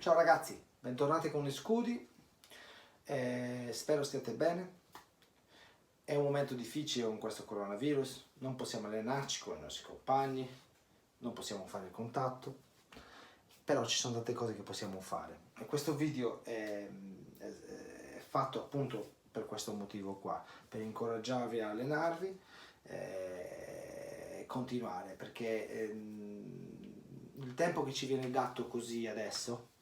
Ciao ragazzi, bentornati con gli scudi, spero stiate bene. È un momento difficile con questo coronavirus, non possiamo allenarci con i nostri compagni, non possiamo fare contatto, però ci sono tante cose che possiamo fare e questo video è fatto appunto per questo motivo qua, per incoraggiarvi a allenarvi e continuare, perché il tempo che ci viene dato così adesso,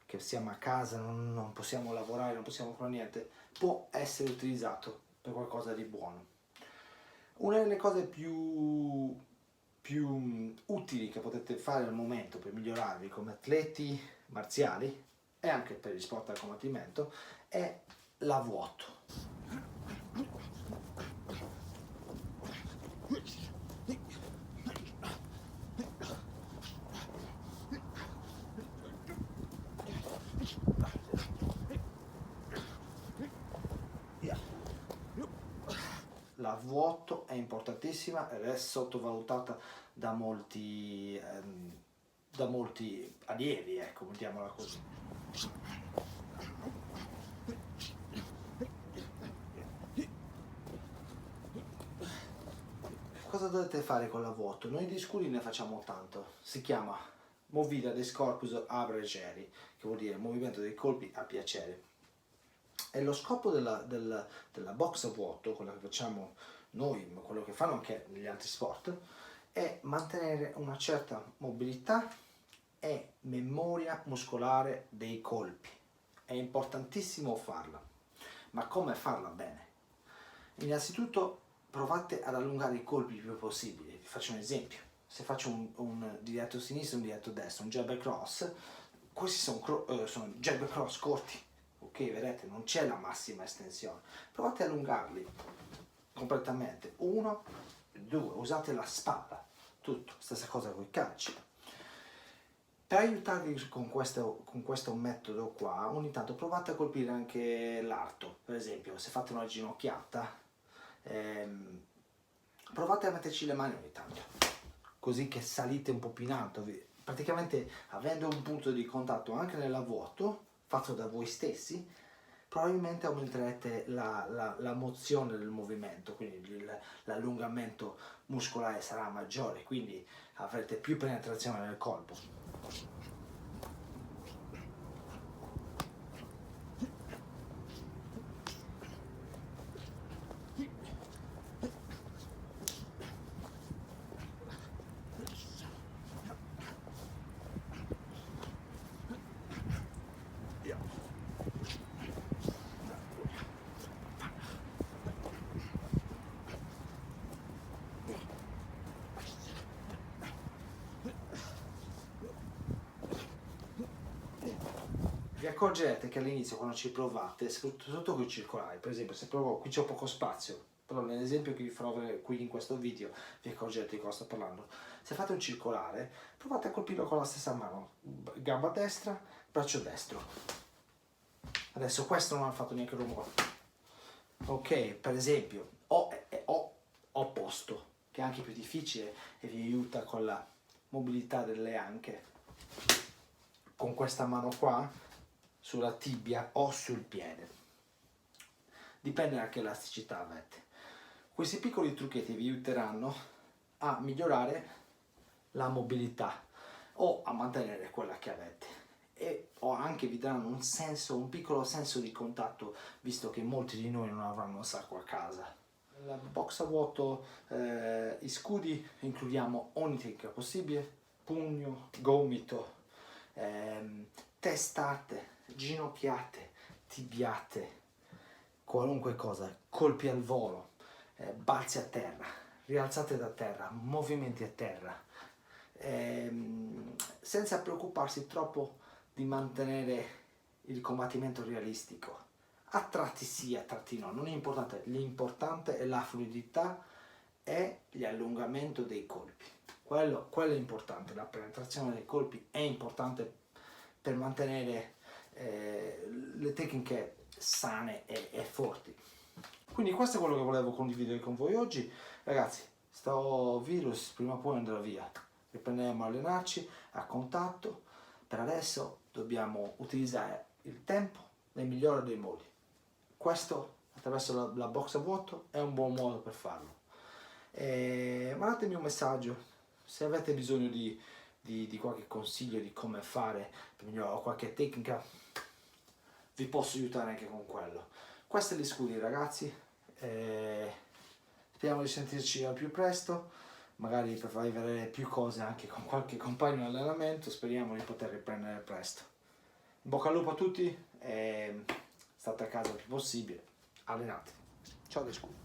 che siamo a casa, non possiamo lavorare, non possiamo fare niente, può essere utilizzato per qualcosa di buono. Una delle cose più utili che potete fare al momento per migliorarvi come atleti marziali e anche per gli sport a combattimento è la vuoto. La vuoto è importantissima ed è sottovalutata da molti allievi, ecco, mettiamola così. Cosa dovete fare con la vuoto? Noi di scudi ne facciamo tanto, si chiama movida des corpus a piacere, che vuol dire movimento dei colpi a piacere. E lo scopo della box a vuoto, quello che facciamo noi, ma quello che fanno anche negli altri sport, è mantenere una certa mobilità e memoria muscolare dei colpi. È importantissimo farla, ma come farla bene? Innanzitutto provate ad allungare i colpi il più possibile. Vi faccio un esempio: se faccio un diretto sinistro e un diretto destro, un jab e cross, questi sono jab e cross corti, ok? Vedete, non c'è la massima estensione. Provate a allungarli completamente. 1, 2, usate la spalla, tutto, stessa cosa con i calci. Per aiutarvi con questo metodo qua, ogni tanto provate a colpire anche l'arto. Per esempio, se fate una ginocchiata, provate a metterci le mani ogni tanto, così che salite un po' più in alto. Praticamente, avendo un punto di contatto anche nella vuoto, fatto da voi stessi, probabilmente aumenterete la mozione del movimento, quindi l'allungamento muscolare sarà maggiore, quindi avrete più penetrazione nel colpo. Vi accorgerete che all'inizio, quando ci provate, soprattutto con i circolari, per esempio, se provo, qui c'è poco spazio, però nell'esempio che vi farò qui in questo video vi accorgerete di cosa sto parlando. Se fate un circolare, provate a colpirlo con la stessa mano, gamba destra, braccio destro. Adesso questo non ha fatto neanche rumore. Ok, per esempio, o opposto, che è anche più difficile e vi aiuta con la mobilità delle anche. Con questa mano qua, sulla tibia o sul piede. Dipende da che elasticità avete. Questi piccoli trucchetti vi aiuteranno a migliorare la mobilità o a mantenere quella che avete, o anche vi daranno un piccolo senso di contatto, visto che molti di noi non avranno un sacco a casa. Nella box a vuoto, i scudi, includiamo ogni tecnica possibile: pugno, gomito, testate, ginocchiate, tibiate, qualunque cosa, colpi al volo, balzi a terra, rialzate da terra, movimenti a terra, senza preoccuparsi troppo di mantenere il combattimento realistico. A tratti sì, a tratti no, non è importante, l'importante è la fluidità e l'allungamento dei colpi. Quello è importante, la penetrazione dei colpi è importante per mantenere le tecniche sane e forti. Quindi questo è quello che volevo condividere con voi oggi. Ragazzi, sto virus prima o poi andrà via, riprenderemo a allenarci a contatto, Per adesso dobbiamo utilizzare il tempo nel migliore dei modi. Questo, attraverso la box a vuoto, è un buon modo per farlo. Mandatemi un messaggio se avete bisogno di qualche consiglio di come fare per migliorare, o qualche tecnica, vi posso aiutare anche con quello. Questo è l'Scudi, ragazzi. Speriamo di sentirci al più presto, magari per farvi vedere più cose anche con qualche compagno di allenamento. Speriamo di poter riprendere presto. In bocca al lupo a tutti e state a casa il più possibile, allenatevi. Ciao da Scudi.